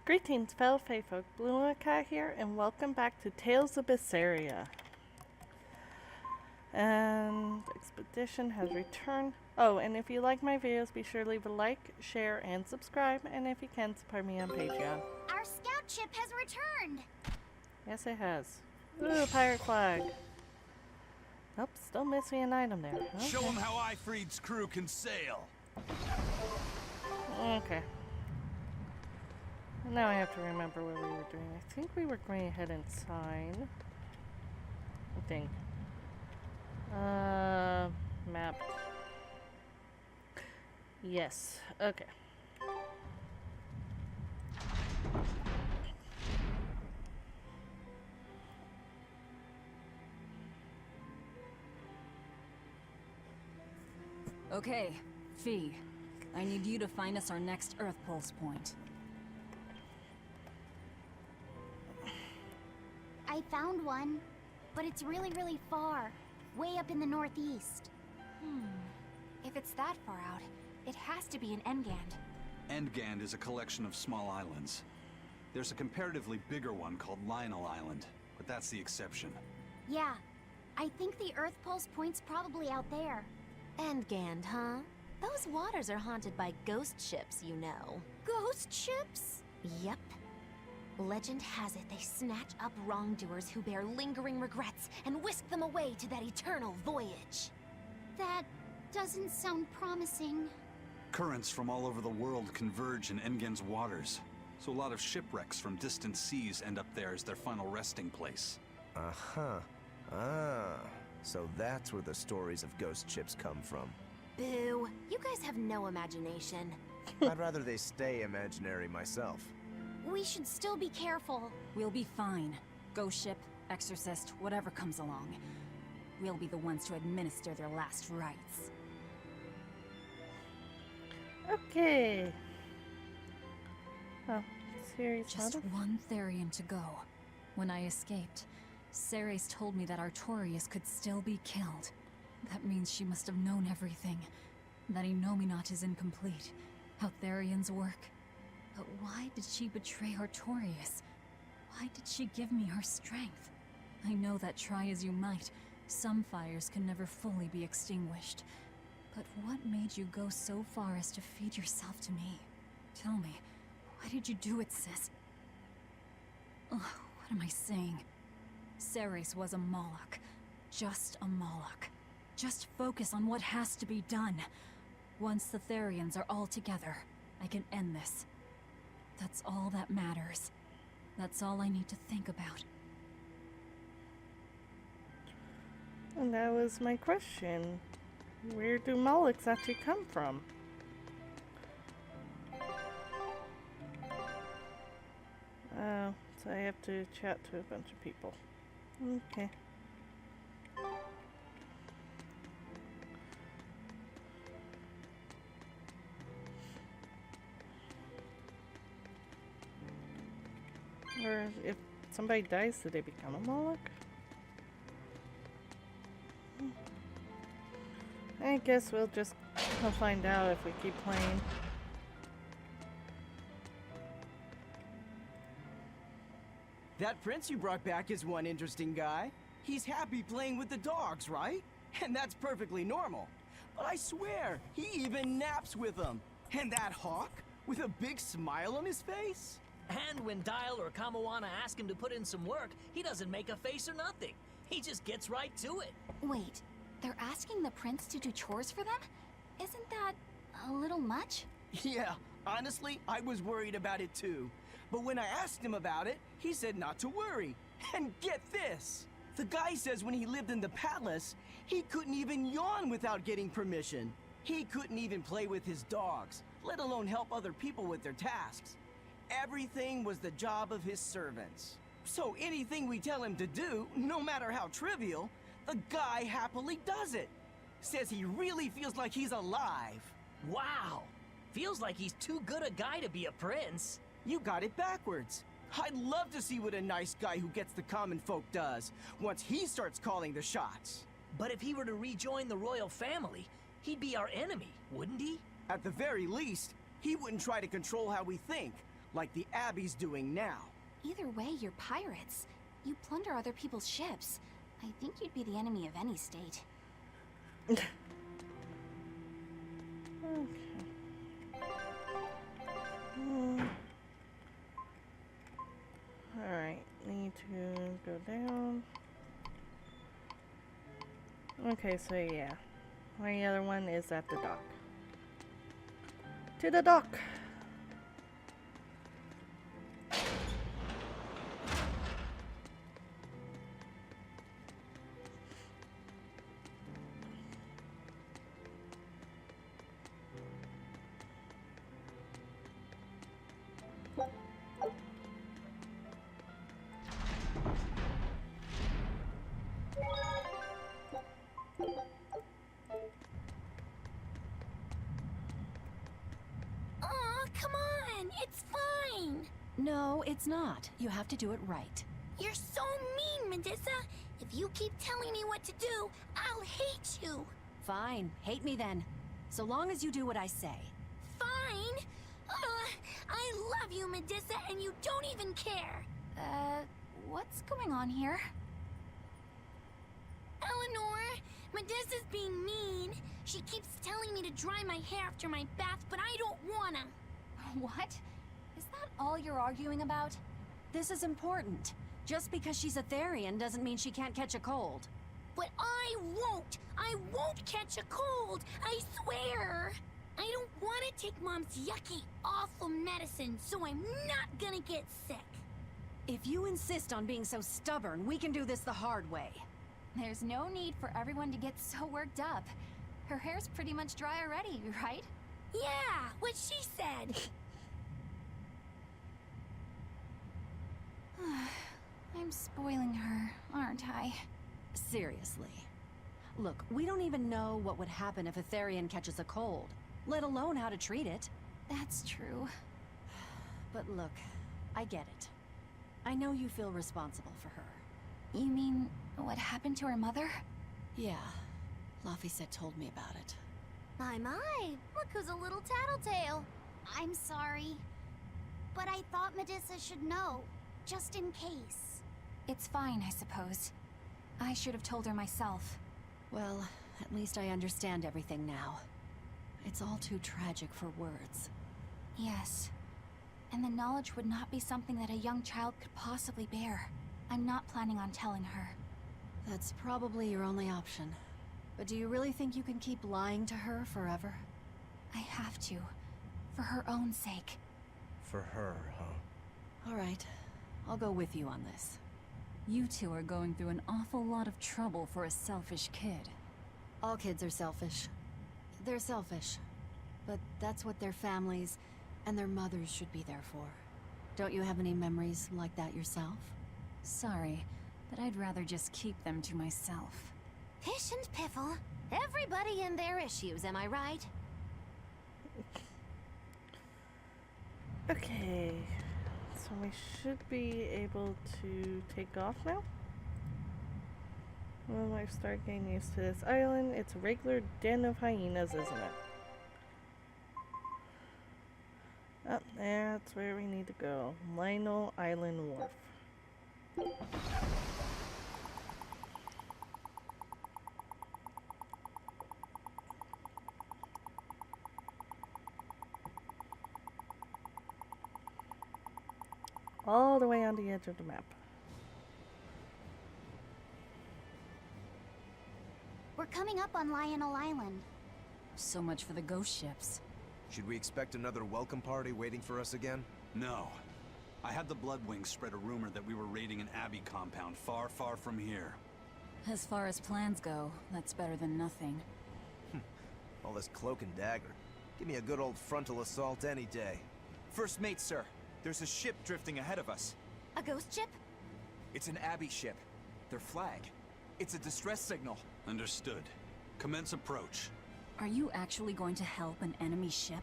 Greetings, fellow Faefolk. Bluelunacat here, and welcome back to Tales of Berseria. And the expedition has returned. Oh, and if you like my videos, be sure to leave a like, share, and subscribe. And if you can, support me on Patreon. Our scout ship has returned. Yes, it has. Ooh, pirate flag. Nope, still missing an item there. Okay. Show them how Ifreed's crew can sail. Okay. Now I have to remember what we were doing. I think we were going ahead and sign. I think. Map. Yes. Okay. Okay, Fee. I need you to find us our next Earth Pulse point. I found one, but it's really, really far. Way up in the northeast. If it's that far out, it has to be an Engand. Endgand is a collection of small islands. There's a comparatively bigger one called Lionel Island, but that's the exception. Yeah, I think the Earth Pulse point's probably out there. Endgand, huh? Those waters are haunted by ghost ships, you know. Ghost ships? Yep. Legend has it they snatch up wrongdoers who bear lingering regrets and whisk them away to that eternal voyage. That doesn't sound promising. Currents from all over the world converge in Endgand's waters, so a lot of shipwrecks from distant seas end up there as their final resting place. Uh-huh. Ah, so that's where the stories of ghost ships come from. Boo. You guys have no imagination. I'd rather they stay imaginary myself. We should still be careful. We'll be fine. Ghost ship, exorcist, whatever comes along. We'll be the ones to administer their last rites. Okay. Oh, series Just model? one Therian to go. When I escaped, Ceres told me that Artorias could still be killed. That means she must have known everything. That Enominat is incomplete. How Therians work. But why did she betray Artorias? Why did she give me her strength? I know that try as you might, some fires can never fully be extinguished. But what made you go so far as to feed yourself to me? Tell me, why did you do it, sis? Ugh, what am I saying? Ceres was a Moloch. Just a Moloch. Just focus on what has to be done. Once the Therians are all together, I can end this. That's all that matters. That's all I need to think about. And that was my question. Where do Molochs actually come from? Oh, so I have to chat to a bunch of people. Okay. Or if somebody dies, do they become a Moloch? I guess we'll find out if we keep playing. That prince you brought back is one interesting guy. He's happy playing with the dogs, right? And that's perfectly normal. But I swear, he even naps with them. And that hawk, with a big smile on his face? And when Dial or Kamawana ask him to put in some work, he doesn't make a face or nothing. He just gets right to it. Wait, they're asking the prince to do chores for them? Isn't that a little much? Yeah, honestly, I was worried about it too. But when I asked him about it, he said not to worry. And get this! The guy says when he lived in the palace, he couldn't even yawn without getting permission. He couldn't even play with his dogs, let alone help other people with their tasks. Everything was the job of his servants. So anything we tell him to do, no matter how trivial, the guy happily does it. Says he really feels like he's alive. Wow! Feels like he's too good a guy to be a prince. You got it backwards. I'd love to see what a nice guy who gets the common folk does, once he starts calling the shots. But if he were to rejoin the royal family, he'd be our enemy, wouldn't he? At the very least, he wouldn't try to control how we think, like the Abbey's doing now. Either way, you're pirates. You plunder other people's ships. I think you'd be the enemy of any state. Okay. Alright, need to go down. Okay, so yeah. My other one is at the dock. To the dock! Aw, come on! It's fine! No, it's not. You have to do it right. You're so mean, Medusa! If you keep telling me what to do, I'll hate you! Fine, hate me then. So long as you do what I say. Fine! I love you, Medusa, and you don't even care! What's going on here? Eleanor, Medusa's being mean. She keeps telling me to dry my hair after my bath, but I don't wanna. What? Is that all you're arguing about? This is important. Just because she's a Therian doesn't mean she can't catch a cold. But I won't! I won't catch a cold! I swear! I don't want to take Mom's yucky, awful medicine, so I'm not gonna get sick. If you insist on being so stubborn, we can do this the hard way. There's no need for everyone to get so worked up. Her hair's pretty much dry already, right? Yeah, what she said. I'm spoiling her, aren't I? Seriously. Look, we don't even know what would happen if a Therian catches a cold, let alone how to treat it. That's true. But look, I get it. I know you feel responsible for her. You mean what happened to her mother? Yeah, Laphicet told me about it. My, look who's a little tattletale. I'm sorry, but I thought Medusa should know, just in case. It's fine, I suppose. I should have told her myself. Well, at least I understand everything now. It's all too tragic for words. Yes. And the knowledge would not be something that a young child could possibly bear. I'm not planning on telling her. That's probably your only option. But do you really think you can keep lying to her forever? I have to. For her own sake. For her, huh? All right. I'll go with you on this. You two are going through an awful lot of trouble for a selfish kid. All kids are selfish. They're selfish. But that's what their families and their mothers should be there for. Don't you have any memories like that yourself? Sorry, but I'd rather just keep them to myself. Pish and piffle. Everybody and their issues, am I right? Okay, so we should be able to take off now. Well, I've started getting used to this island. It's a regular den of hyenas, isn't it? Up there, that's where we need to go. Lionel Island Wharf. All the way on the edge of the map. We're coming up on Lionel Island. So much for the ghost ships. Should we expect another welcome party waiting for us again? No. I had the Bloodwings spread a rumor that we were raiding an Abbey compound far, far from here. As far as plans go, that's better than nothing. All this cloak and dagger. Give me a good old frontal assault any day. First mate, sir. There's a ship drifting ahead of us. A ghost ship? It's an Abbey ship. Their flag. It's a distress signal. Understood. Commence approach. Are you actually going to help an enemy ship?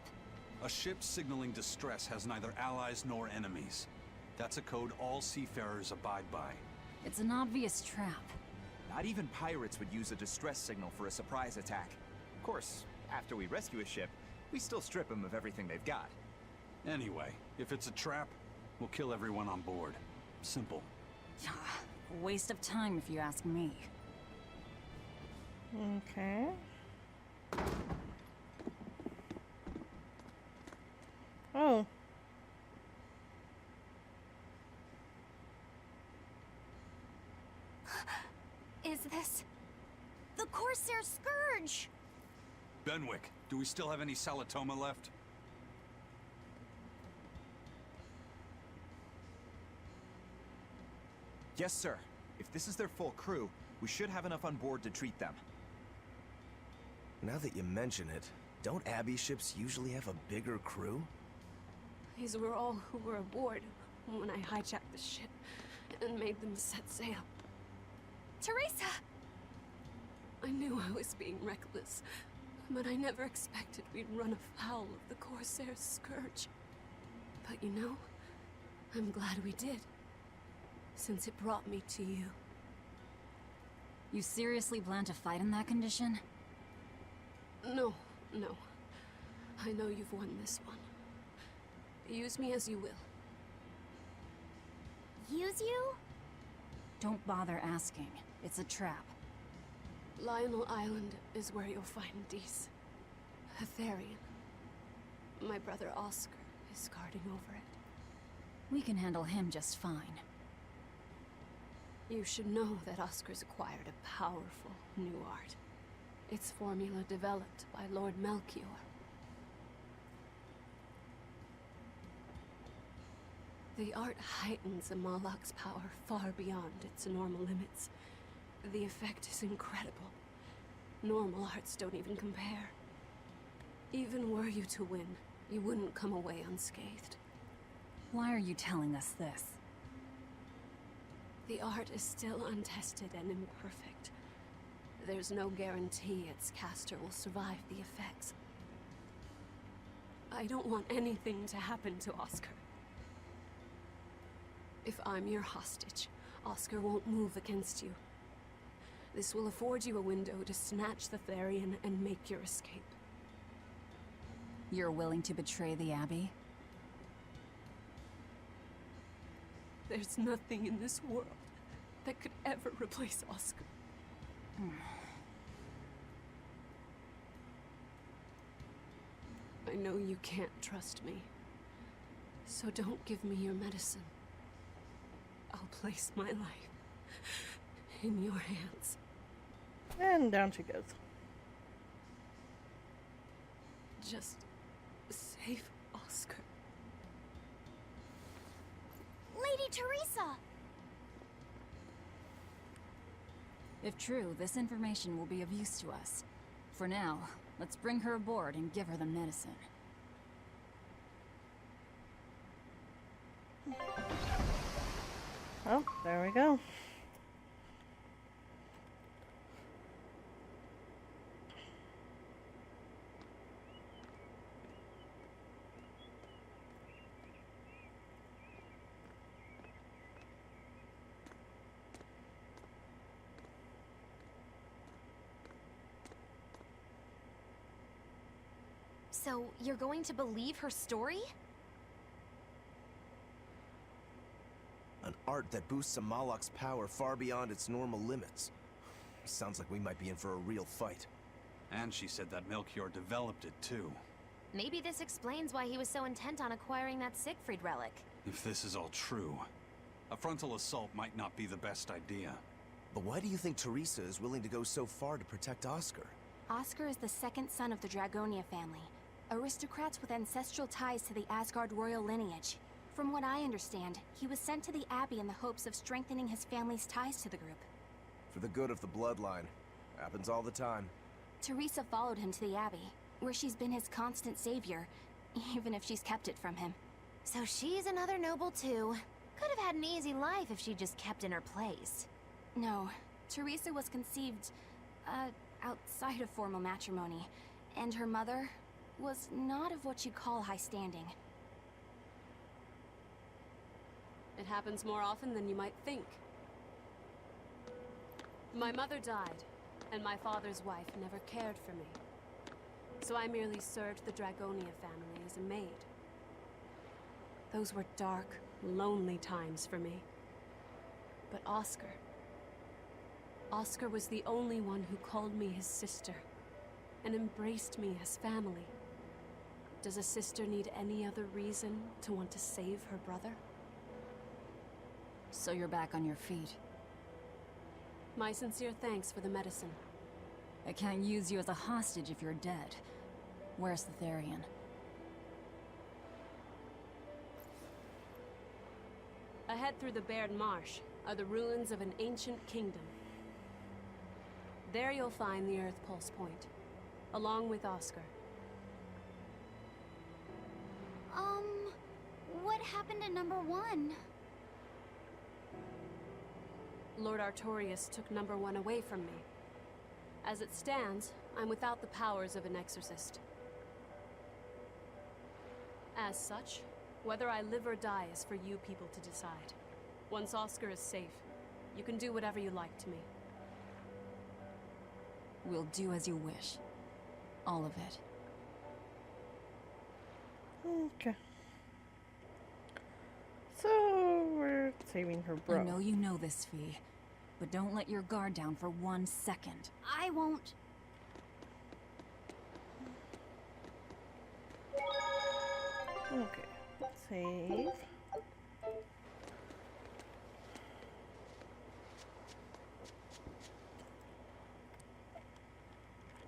A ship signaling distress has neither allies nor enemies. That's a code all seafarers abide by. It's an obvious trap. Not even pirates would use a distress signal for a surprise attack. Of course, after we rescue a ship, we still strip them of everything they've got. Anyway, if it's a trap, we'll kill everyone on board. Simple. A waste of time if you ask me. Okay. Oh. Is this the Corsair Scourge? Benwick, do we still have any Salatoma left? Yes, sir. If this is their full crew, we should have enough on board to treat them. Now that you mention it, don't Abbey ships usually have a bigger crew? These were all who were aboard when I hijacked the ship and made them set sail. Teresa! I knew I was being reckless, but I never expected we'd run afoul of the Corsair Scourge. But you know, I'm glad we did, since it brought me to you. You seriously plan to fight in that condition? No. I know you've won this one. Use me as you will. Use you? Don't bother asking. It's a trap. Lionel Island is where you'll find Dees. Aetherian. My brother Oscar is guarding over it. We can handle him just fine. You should know that Oscar's acquired a powerful new art. Its formula developed by Lord Melchior. The art heightens a Malak's power far beyond its normal limits. The effect is incredible. Normal arts don't even compare. Even were you to win, you wouldn't come away unscathed. Why are you telling us this? The art is still untested and imperfect. There's no guarantee its caster will survive the effects. I don't want anything to happen to Oscar. If I'm your hostage, Oscar won't move against you. This will afford you a window to snatch the Therian and make your escape. You're willing to betray the Abbey? There's nothing in this world that could ever replace Oscar. I know you can't trust me, so don't give me your medicine. I'll place my life in your hands. And down she goes. Just save Oscar. Lady Teresa! If true, this information will be of use to us. For now, let's bring her aboard and give her the medicine. Oh, there we go. So, you're going to believe her story? An art that boosts a Malak's power far beyond its normal limits. Sounds like we might be in for a real fight. And she said that Melchior developed it too. Maybe this explains why he was so intent on acquiring that Siegfried relic. If this is all true, a frontal assault might not be the best idea. But why do you think Teresa is willing to go so far to protect Oscar? Oscar is the second son of the Dragonia family, aristocrats with ancestral ties to the Asgard royal lineage. From what I understand, he was sent to the Abbey in the hopes of strengthening his family's ties to the group. For the good of the bloodline. Happens all the time. Teresa followed him to the Abbey, where she's been his constant savior, even if she's kept it from him. So she's another noble too. Could have had an easy life if she just kept in her place. No, Teresa was conceived, outside of formal matrimony, and her mother was not of what you'd call high standing. It happens more often than you might think. My mother died, and my father's wife never cared for me. So I merely served the Dragonia family as a maid. Those were dark, lonely times for me. But Oscar was the only one who called me his sister and embraced me as family. Does a sister need any other reason to want to save her brother? So you're back on your feet. My sincere thanks for the medicine. I can't use you as a hostage if you're dead. Where's the Therian? Ahead through the Baird Marsh are the ruins of an ancient kingdom. There you'll find the Earth Pulse Point, along with Oscar. What happened to number 1? Lord Artorius took number 1 away from me. As it stands, I'm without the powers of an exorcist. As such, whether I live or die is for you people to decide. Once Oscar is safe, you can do whatever you like to me. We'll do as you wish. All of it. Okay. So, we're saving her bro. I know you know this, Fee, but don't let your guard down for 1 second. I won't. Okay. Save.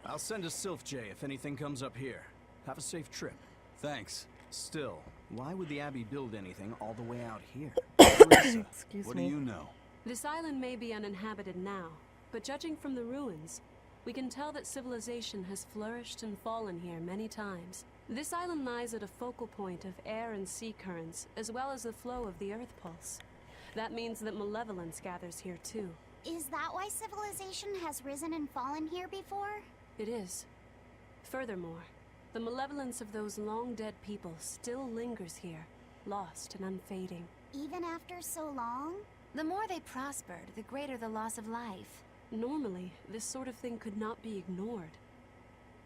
I'll send a Sylph J if anything comes up here. Have a safe trip. Thanks. Still, why would the Abbey build anything all the way out here? Teresa, Excuse What me. do you know? This island may be uninhabited now, but judging from the ruins, we can tell that civilization has flourished and fallen here many times. This island lies at a focal point of air and sea currents, as well as the flow of the Earth Pulse. That means that malevolence gathers here too. Is that why civilization has risen and fallen here before? It is. Furthermore, the malevolence of those long-dead people still lingers here, lost and unfading. Even after so long? The more they prospered, the greater the loss of life. Normally, this sort of thing could not be ignored.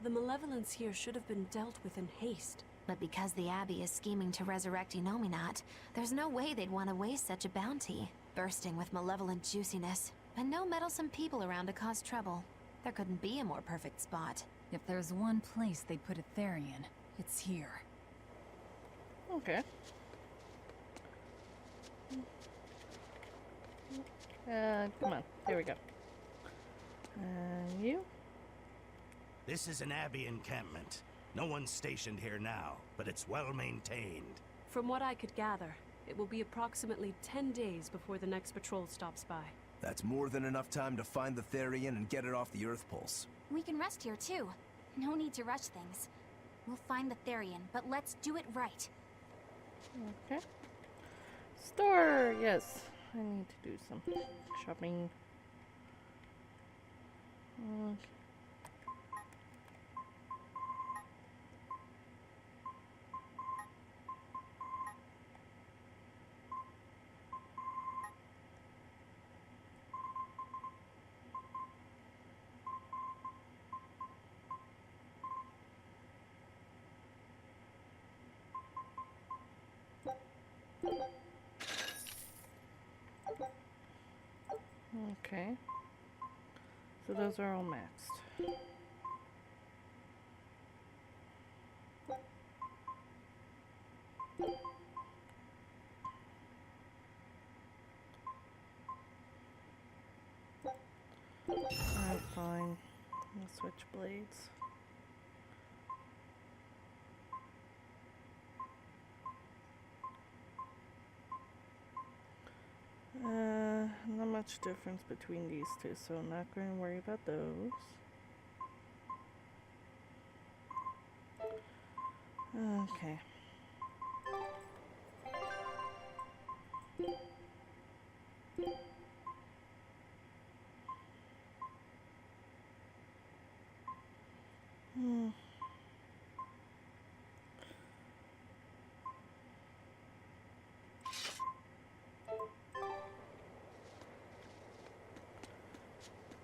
The malevolence here should have been dealt with in haste. But because the Abbey is scheming to resurrect Inominat, there's no way they'd want to waste such a bounty. Bursting with malevolent juiciness, and no meddlesome people around to cause trouble. There couldn't be a more perfect spot. If there's one place they'd put a Therian, it's here. Okay. Come on. Here we go. And you? This is an Abbey encampment. No one's stationed here now, but it's well maintained. From what I could gather, it will be approximately 10 days before the next patrol stops by. That's more than enough time to find the Therian and get it off the Earth Pulse. We can rest here too. No need to rush things. We'll find the Therian, but let's do it right. Okay. Store! Yes. I need to do some shopping. Okay. Okay. So those are all maxed. Alright, fine. I'll switch blades. Not much difference between these two, so I'm not going to worry about those. Okay.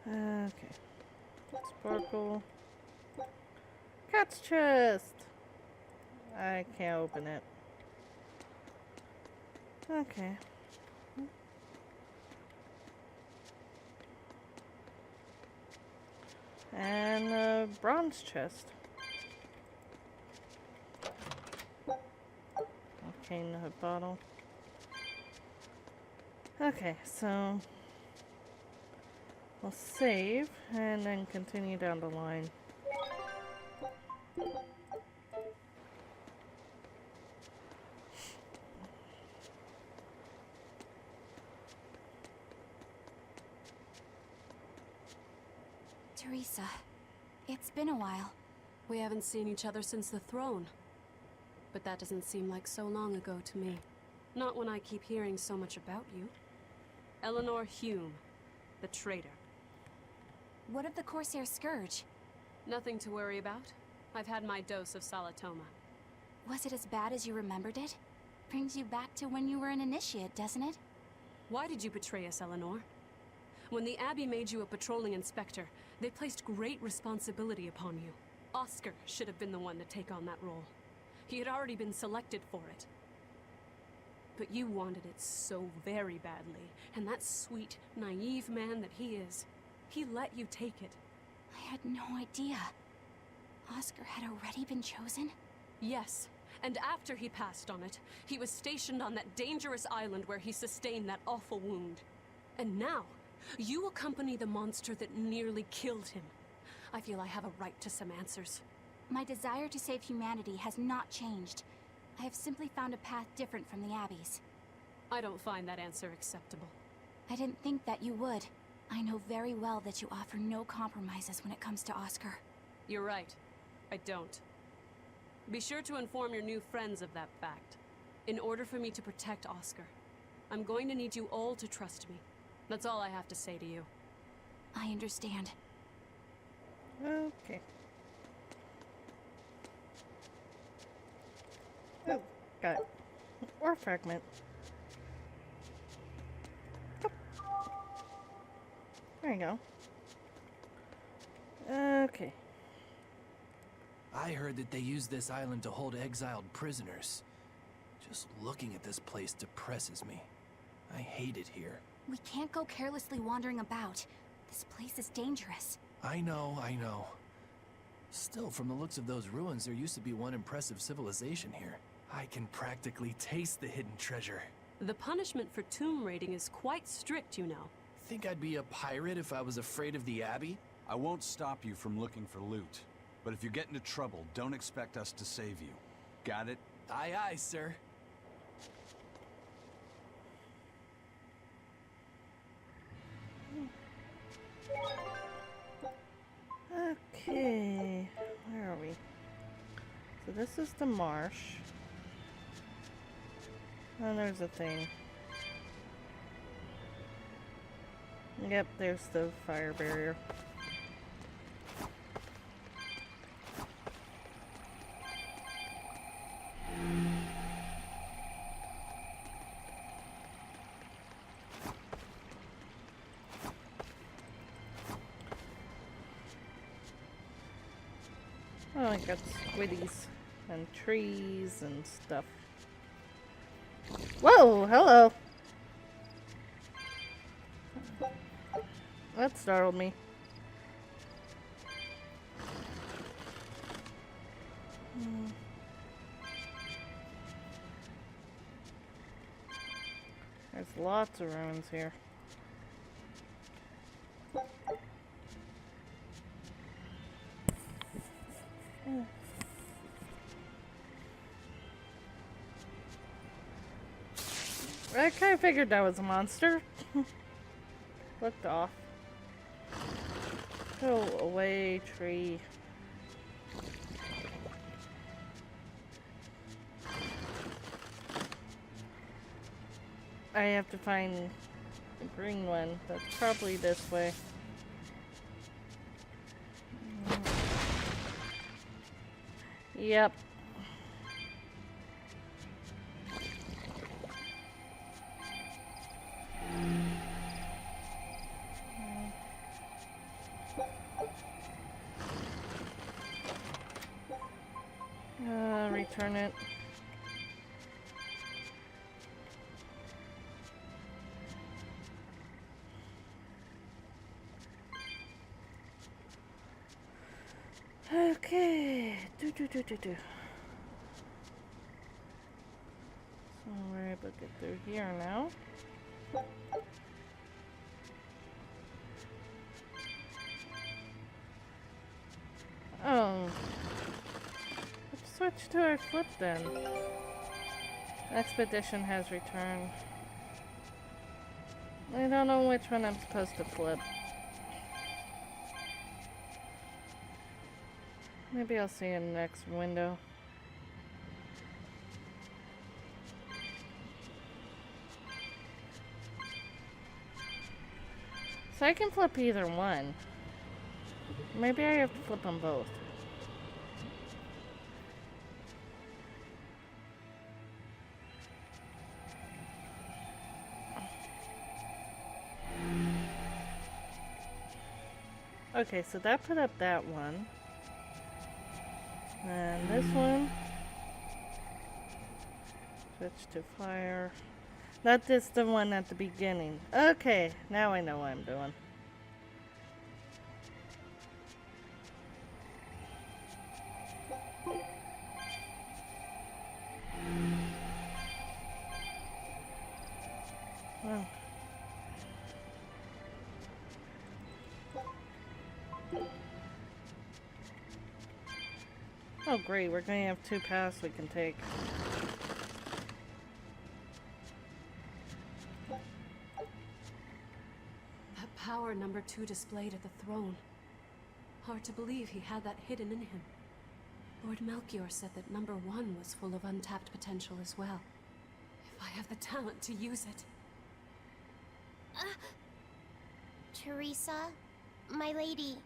Okay. Sparkle. Cat's chest! I can't open it. Okay. And a bronze chest. Okay, no bottle. Okay, so we'll save and then continue down the line. Teresa, it's been a while. We haven't seen each other since the throne. But that doesn't seem like so long ago to me. Not when I keep hearing so much about you. Eleanor Hume, the traitor. What of the Corsair Scourge? Nothing to worry about. I've had my dose of Salatoma. Was it as bad as you remembered it? Brings you back to when you were an initiate, doesn't it? Why did you betray us, Eleanor? When the Abbey made you a patrolling inspector, they placed great responsibility upon you. Oscar should have been the one to take on that role. He had already been selected for it. But you wanted it so very badly, and that sweet, naive man that he is, he let you take it. I had no idea. Oscar had already been chosen? Yes, and after he passed on it, he was stationed on that dangerous island where he sustained that awful wound. And now, you accompany the monster that nearly killed him. I feel I have a right to some answers. My desire to save humanity has not changed. I have simply found a path different from the Abbey's. I don't find that answer acceptable. I didn't think that you would. I know very well that you offer no compromises when it comes to Oscar. You're right. I don't. Be sure to inform your new friends of that fact. In order for me to protect Oscar, I'm going to need you all to trust me. That's all I have to say to you. I understand. Okay. Oh, got it. Or fragment. Oh. There you go. Okay. I heard that they use this island to hold exiled prisoners. Just looking at this place depresses me. I hate it here. We can't go carelessly wandering about. This place is dangerous. I know. Still, from the looks of those ruins, there used to be one impressive civilization here. I can practically taste the hidden treasure. The punishment for tomb raiding is quite strict, you know. Think I'd be a pirate if I was afraid of the Abbey? I won't stop you from looking for loot. But if you get into trouble, don't expect us to save you. Got it? Aye, aye, sir. Okay, where are we? So this is the marsh. Oh, there's a thing. Yep, there's the fire barrier. Oh, I got squiddies and trees and stuff. Whoa, hello. That startled me. There's lots of ruins here. I kind of figured that was a monster. Looked off. Go away, tree. I have to find the green one. That's probably this way. Yep. Return it. Okay. So we're able to get through here now. Oh. Let's switch to our flip then. Expedition has returned. I don't know which one I'm supposed to flip. Maybe I'll see in the next window. So I can flip either one. Maybe I have to flip them both. Okay, so that put up that one. And this one. Switch to fire. That is the one at the beginning. Okay, now I know what I'm doing. Wow. Oh great, we're going to have 2 paths we can take. That power number 2 displayed at the throne. Hard to believe he had that hidden in him. Lord Melchior said that number 1 was full of untapped potential as well. If I have the talent to use it. Teresa, my lady,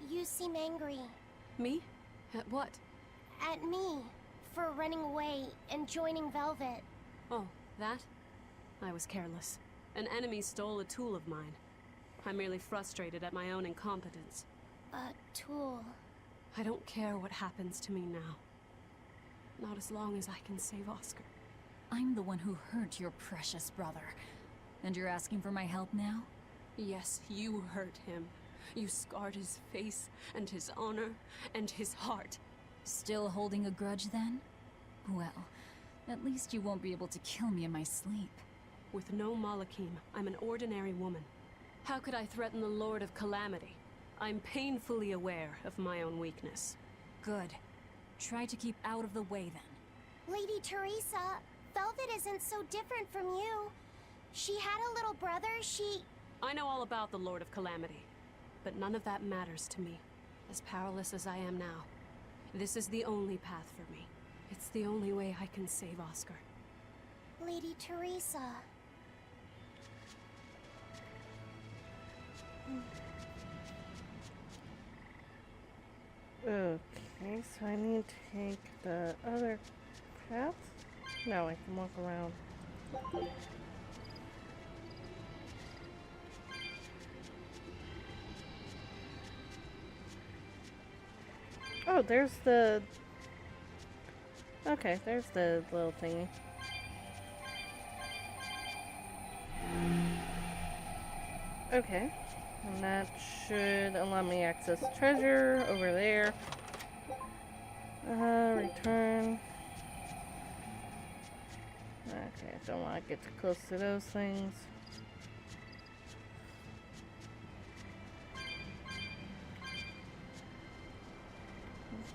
you seem angry. Me? At what? At me, for running away and joining Velvet. Oh, that? I was careless. An enemy stole a tool of mine. I'm merely frustrated at my own incompetence. A tool? I don't care what happens to me now. Not as long as I can save Oscar. I'm the one who hurt your precious brother. And you're asking for my help now? Yes, you hurt him. You scarred his face, and his honor, and his heart. Still holding a grudge then? Well, at least you won't be able to kill me in my sleep. With no Malakim, I'm an ordinary woman. How could I threaten the Lord of Calamity? I'm painfully aware of my own weakness. Good. Try to keep out of the way then. Lady Teresa, Velvet isn't so different from you. She had a little brother, I know all about the Lord of Calamity, but none of that matters to me. As powerless as I am now, this is the only path for me. It's the only way I can save Oscar. Lady Teresa. Okay, so I need to take the other path? No, I can walk around. Oh, there's the... Okay, there's the little thingy. Okay, and that should allow me access treasure over there. Return. Okay, I don't want to get too close to those things.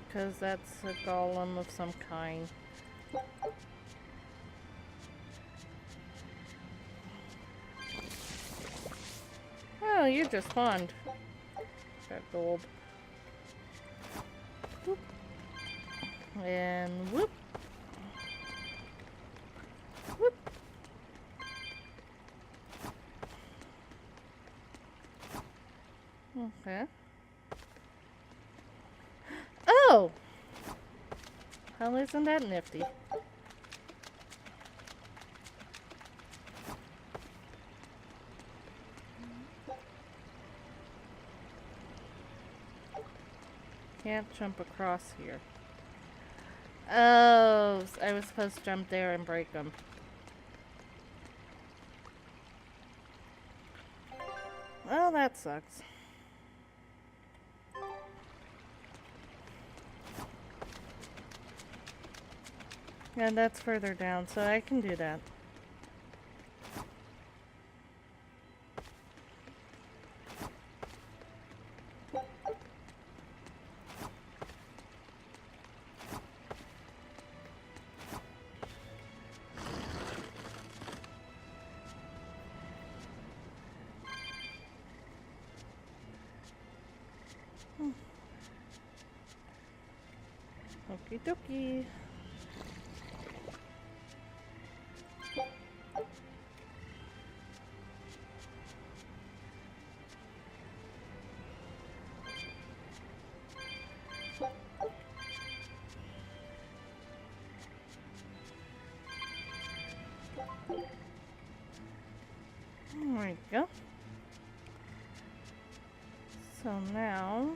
Because that's a golem of some kind. Oh, you just spawned. Got gold. Whoop. And whoop. Whoop. Okay. Oh! Well, isn't that nifty? Can't jump across here. Oh, I was supposed to jump there and break them. Well, that sucks. Yeah, that's further down, so I can do that. Okie dokie. There we go. So now...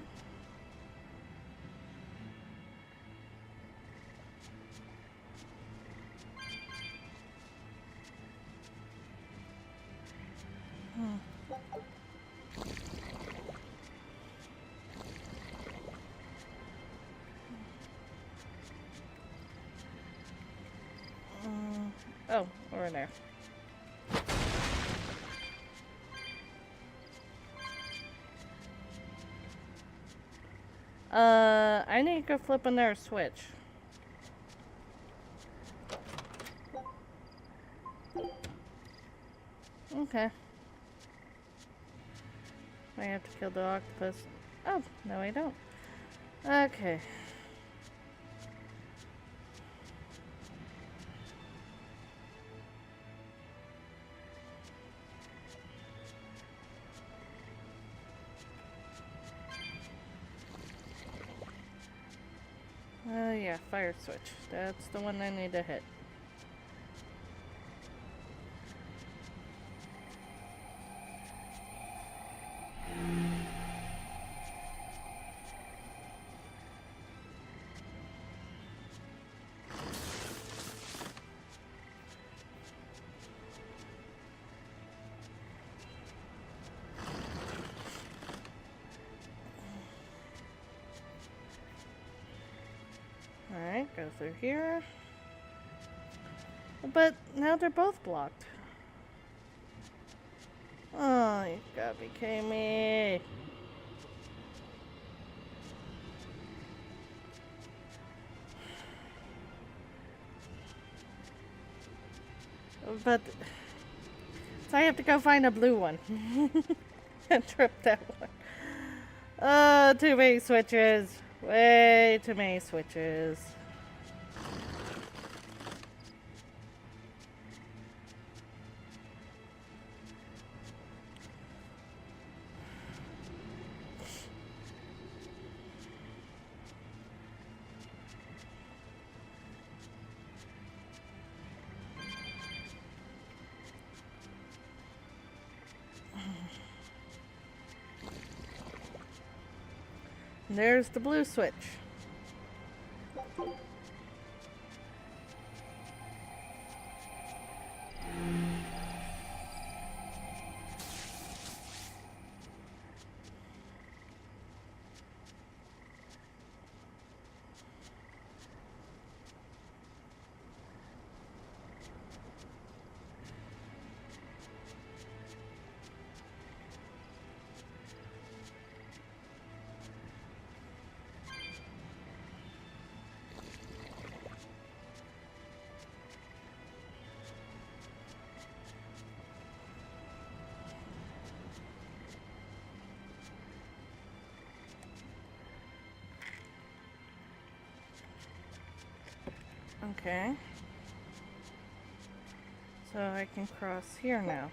Oh, over there. I need to go flip on their switch. Okay. I have to kill the octopus. Oh, no I don't. Okay. Yeah, fire switch. That's the one I need to hit. Alright, go through here. But now they're both blocked. Oh, you gotta be kidding me. But... So I have to go find a blue one. And trip that one. Oh, too many switches. Way too many switches. There's the blue switch. Okay. So I can cross here now.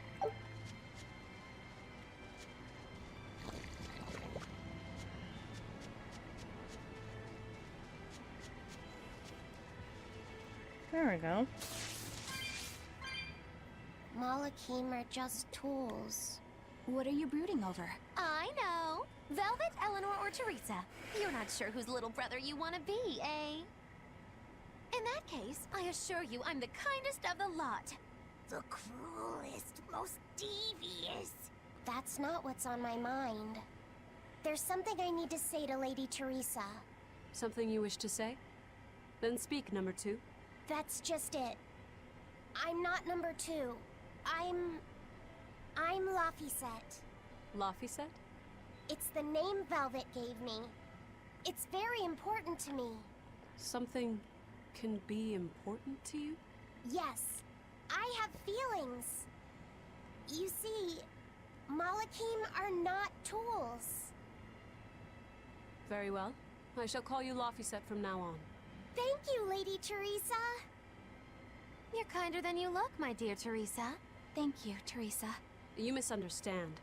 There we go. Malachim are just tools. What are you brooding over? I know. Velvet, Eleanor, or Teresa. You're not sure whose little brother you want to be, eh? In that case, I assure you I'm the kindest of the lot. The cruelest, most devious. That's not what's on my mind. There's something I need to say to Lady Teresa. Something you wish to say? Then speak, number 2. That's just it. I'm not number 2. I'm Laphicet. Laphicet? It's the name Velvet gave me. It's very important to me. Something can be important to you? Yes, I have feelings. You see, Malachim are not tools. Very well. I shall call you Laphicet from now on. Thank you, Lady Teresa. You're kinder than you look, my dear Teresa. Thank you, Teresa. You misunderstand.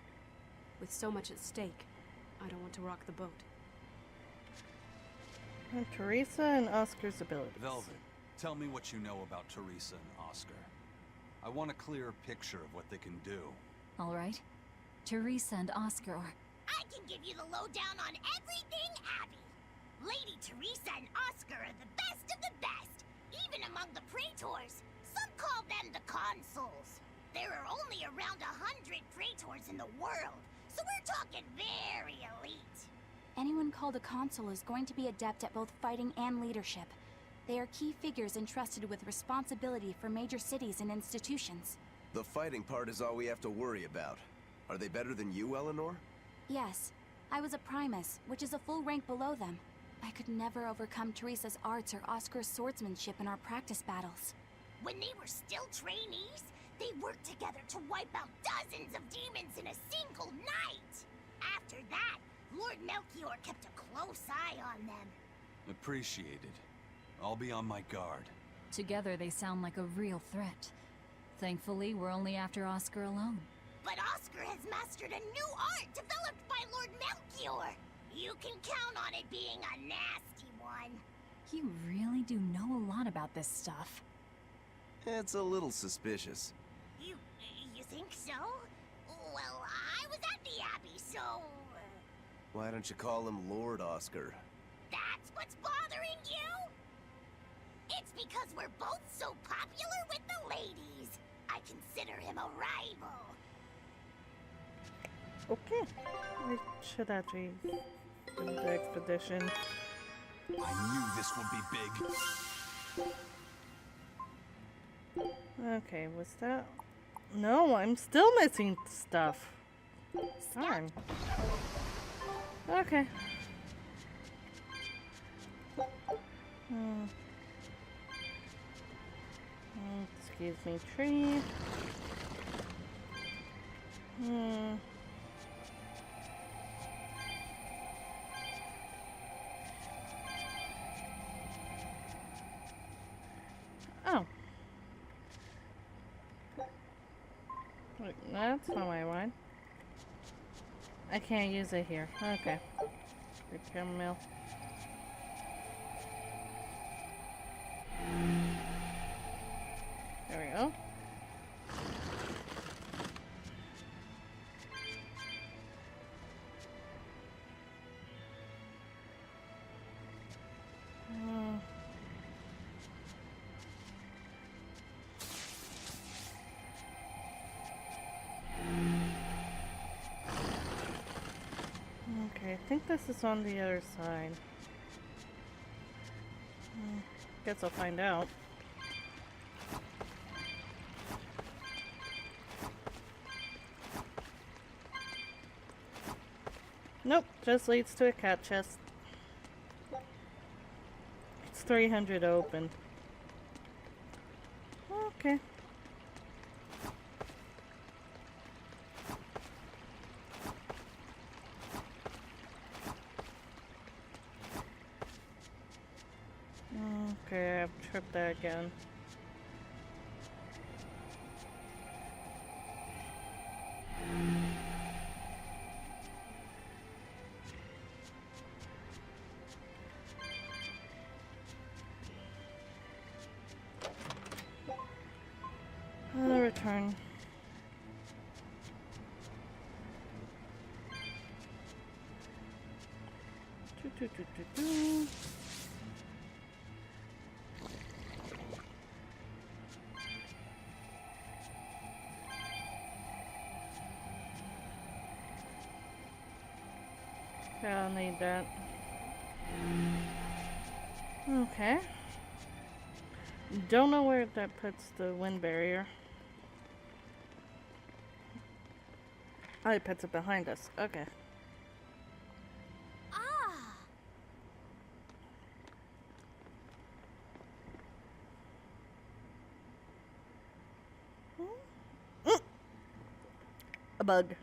With so much at stake, I don't want to rock the boat. And Teresa and Oscar's abilities. Velvet, tell me what you know about Teresa and Oscar. I want a clear picture of what they can do. All right. Teresa and Oscar are... I can give you the lowdown on everything Abby. Lady Teresa and Oscar are the best of the best, even among the praetors. Some call them the consuls. There are only around 100 praetors in the world, so we're talking very elite. Anyone called a consul is going to be adept at both fighting and leadership. They are key figures entrusted with responsibility for major cities and institutions. The fighting part is all we have to worry about. Are they better than you, Eleanor? Yes. I was a primus, which is a full rank below them. I could never overcome Teresa's arts or Oscar's swordsmanship in our practice battles. When they were still trainees, they worked together to wipe out dozens of demons in a single night. After that, Lord Melchior kept a close eye on them. Appreciated. I'll be on my guard. Together they sound like a real threat. Thankfully, we're only after Oscar alone. But Oscar has mastered a new art developed by Lord Melchior. You can count on it being a nasty one. You really do know a lot about this stuff. It's a little suspicious. You think so? Well, I was at the Abbey, so... Why don't you call him Lord Oscar? That's what's bothering you? It's because we're both so popular with the ladies. I consider him a rival. Okay. I should actually do the expedition. I knew this would be big. Okay, was that... No, I'm still missing stuff. Darn. Okay. Excuse me, tree. Oh. Wait, that's not what I want. I can't use it here. Okay. Repair mill. There we go. Okay, I think this is on the other side. Guess I'll find out. Nope, just leads to a cat chest. It's 300 open. Okay. Okay, I've tripped that again. Return. I'll need that. Okay. Don't know where that puts the wind barrier. Oh, it puts it behind us. Okay. Ah! A bug.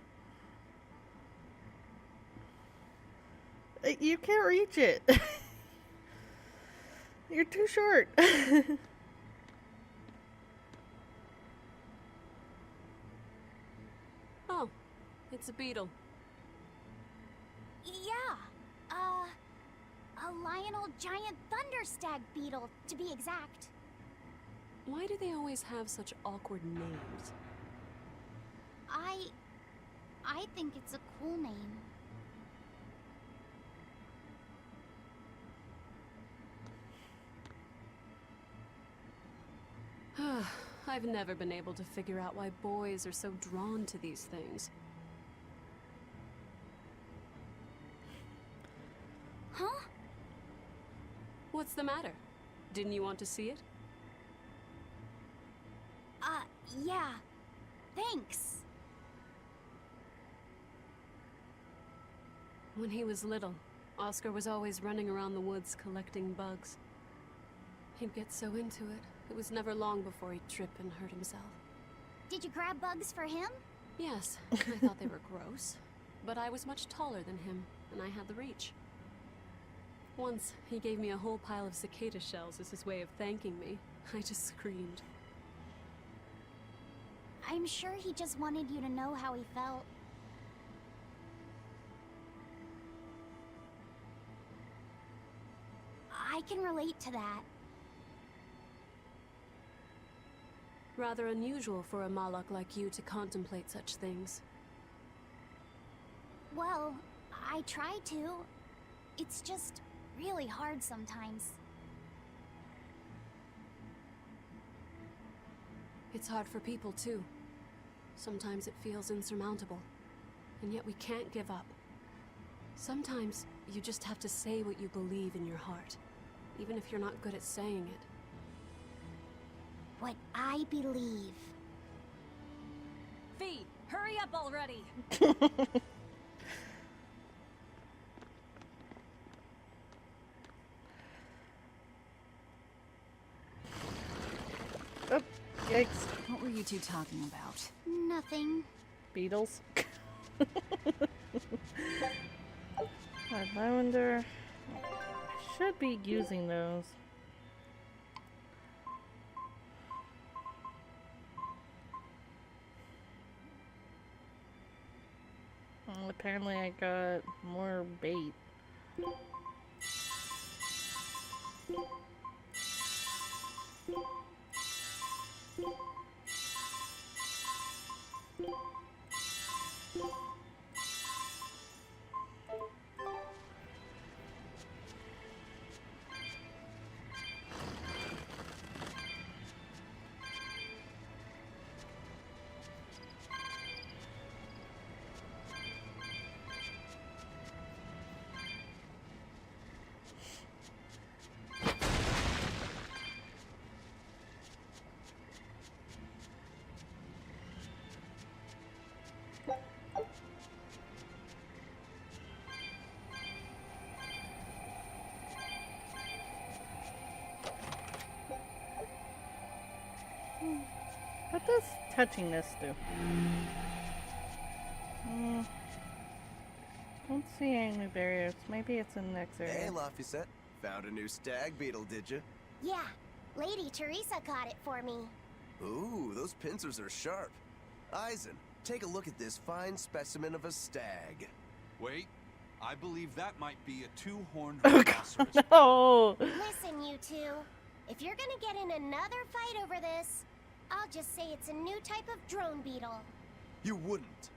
You can't reach it. You're too short. Oh, it's a beetle. Yeah. A Lionel giant thunderstag beetle, to be exact. Why do they always have such awkward names? I think it's a cool name. I've never been able to figure out why boys are so drawn to these things. Huh? What's the matter? Didn't you want to see it? Yeah. Thanks. When he was little, Oscar was always running around the woods collecting bugs. He'd get so into it, it was never long before he'd trip and hurt himself. Did you grab bugs for him? Yes, I thought they were gross, but I was much taller than him, and I had the reach. Once, he gave me a whole pile of cicada shells as his way of thanking me. I just screamed. I'm sure he just wanted you to know how he felt. I can relate to that. Rather unusual for a Malak like you to contemplate such things. Well, I try to. It's just really hard sometimes. It's hard for people, too. Sometimes it feels insurmountable, and yet we can't give up. Sometimes you just have to say what you believe in your heart, even if you're not good at saying it. What I believe. Fee, hurry up already! Oh, yikes. What were you two talking about? Nothing. Beetles. Lavender. Should be using those. Well, apparently I got more bait. What does touching this do? Don't see any barriers. Maybe it's in the next area. Hey, Laphicet. Found a new stag beetle, did you? Yeah, Lady Teresa caught it for me. Ooh, those pincers are sharp. Eisen, take a look at this fine specimen of a stag. Wait, I believe that might be a two-horned Oh, rhinoceros. God, no! Listen, you two. If you're gonna get in another fight over this, I'll just say it's a new type of drone beetle. You wouldn't.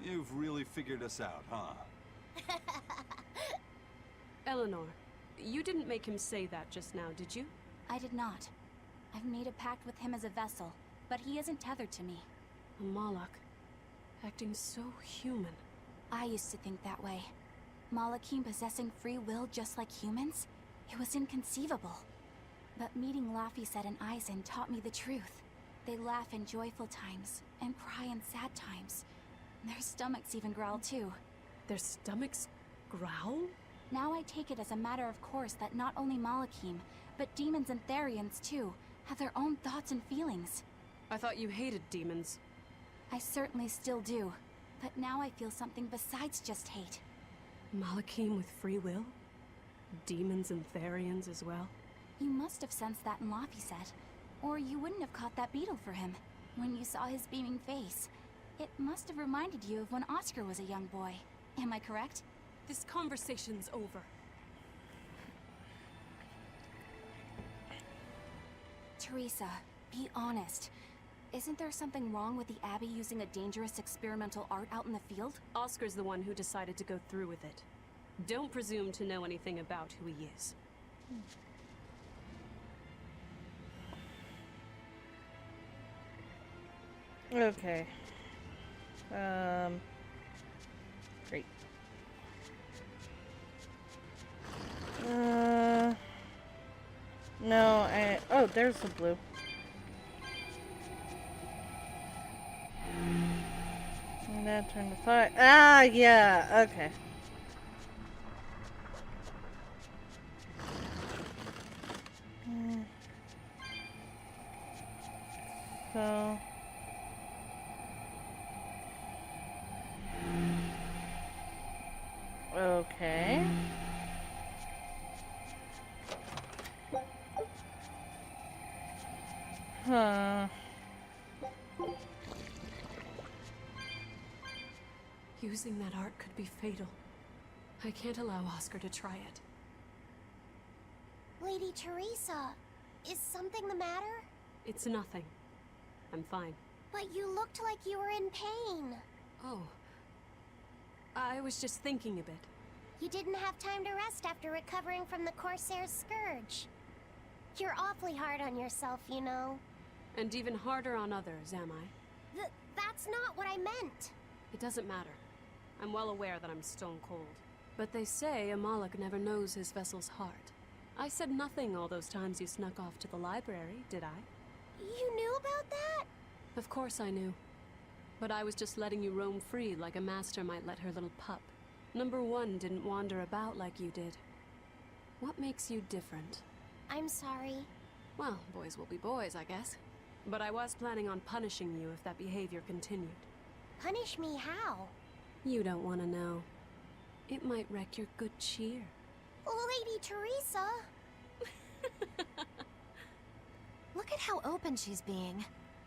You've really figured us out, huh? Eleanor, you didn't make him say that just now, did you? I did not. I've made a pact with him as a vessel, but he isn't tethered to me. A Malak, acting so human. I used to think that way. Malakim possessing free will just like humans? It was inconceivable. But meeting Laphicet and Eisen taught me the truth. They laugh in joyful times, and cry in sad times. Their stomachs even growl too. Their stomachs growl? Now I take it as a matter of course that not only Malachim, but demons and Therians too, have their own thoughts and feelings. I thought you hated demons. I certainly still do, but now I feel something besides just hate. Malachim with free will? Demons and Therians as well? You must have sensed that in Laphicet, or you wouldn't have caught that beetle for him. When you saw his beaming face, it must have reminded you of when Oscar was a young boy. Am I correct? This conversation's over. Teresa, be honest. Isn't there something wrong with the Abbey using a dangerous experimental art out in the field? Oscar's the one who decided to go through with it. Don't presume to know anything about who he is. Okay. Great. No, oh, there's the blue. And that turned to fire. Ah, yeah, okay. So... Okay. Huh. Using that art could be fatal. I can't allow Oscar to try it. Lady Teresa, is something the matter? It's nothing. I'm fine. But you looked like you were in pain. Oh. I was just thinking a bit. You didn't have time to rest after recovering from the Corsair's scourge. You're awfully hard on yourself, you know. And even harder on others, am I? That's not what I meant. It doesn't matter. I'm well aware that I'm stone cold. But they say a Malak never knows his vessel's heart. I said nothing all those times you snuck off to the library, did I? You knew about that? Of course I knew. But I was just letting you roam free like a master might let her little pup. Number one didn't wander about like you did. What makes you different? I'm sorry. Well, boys will be boys, I guess. But I was planning on punishing you if that behavior continued. Punish me how? You don't want to know. It might wreck your good cheer. Lady Teresa! Look at how open she's being.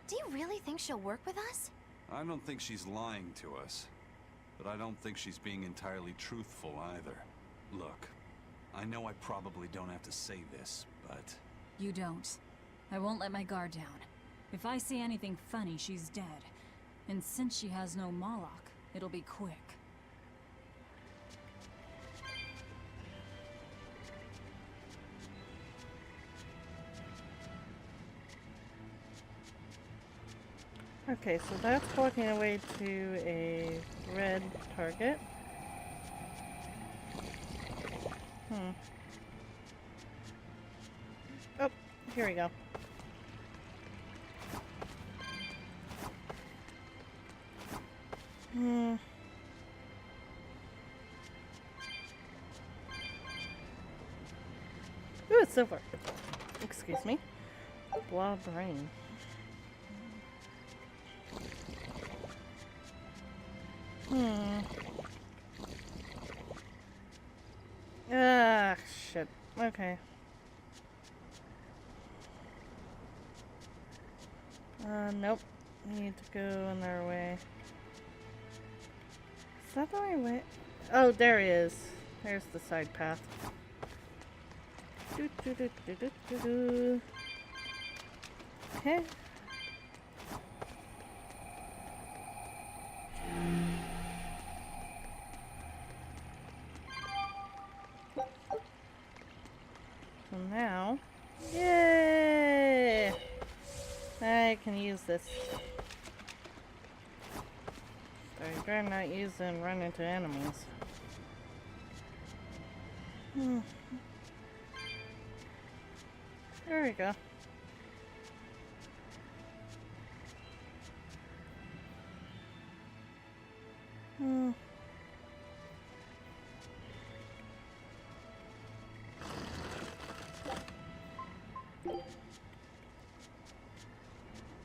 Do you really think she'll work with us? I don't think she's lying to us. But I don't think she's being entirely truthful either. Look, I know I probably don't have to say this, but... You don't. I won't let my guard down. If I see anything funny, she's dead. And since she has no Moloch, it'll be quick. Okay, so that's walking away to a red target. Oh, here we go. Ooh, it's silver. Excuse me. Blah brain. Ah, shit. Okay. Nope. Need to go in their way. Is that the right way? Oh, there he is. There's the side path. Okay. So now, yay! I can use this. So you better not use it and run into enemies. There we go.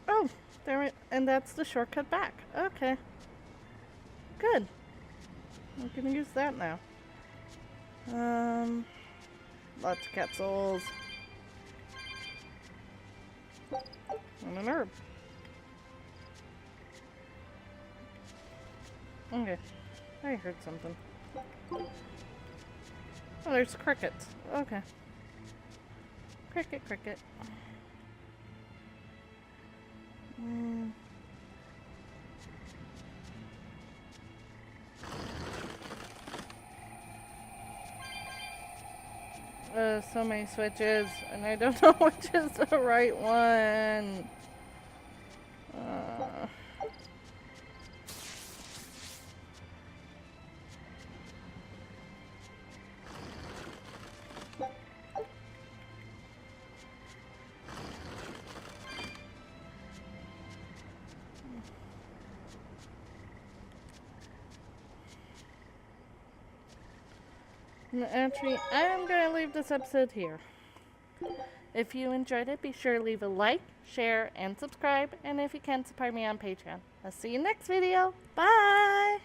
Oh, there, and that's the shortcut back. Okay. Good. I'm gonna use that now. Lots of cat souls. And an herb. Okay. I heard something. Oh, there's crickets. Okay. Cricket, cricket. So many switches, and I don't know which is the right one. Actually, I'm going to leave this episode here. If you enjoyed it, be sure to leave a like, share, and subscribe. And if you can, support me on Patreon. I'll see you next video. Bye!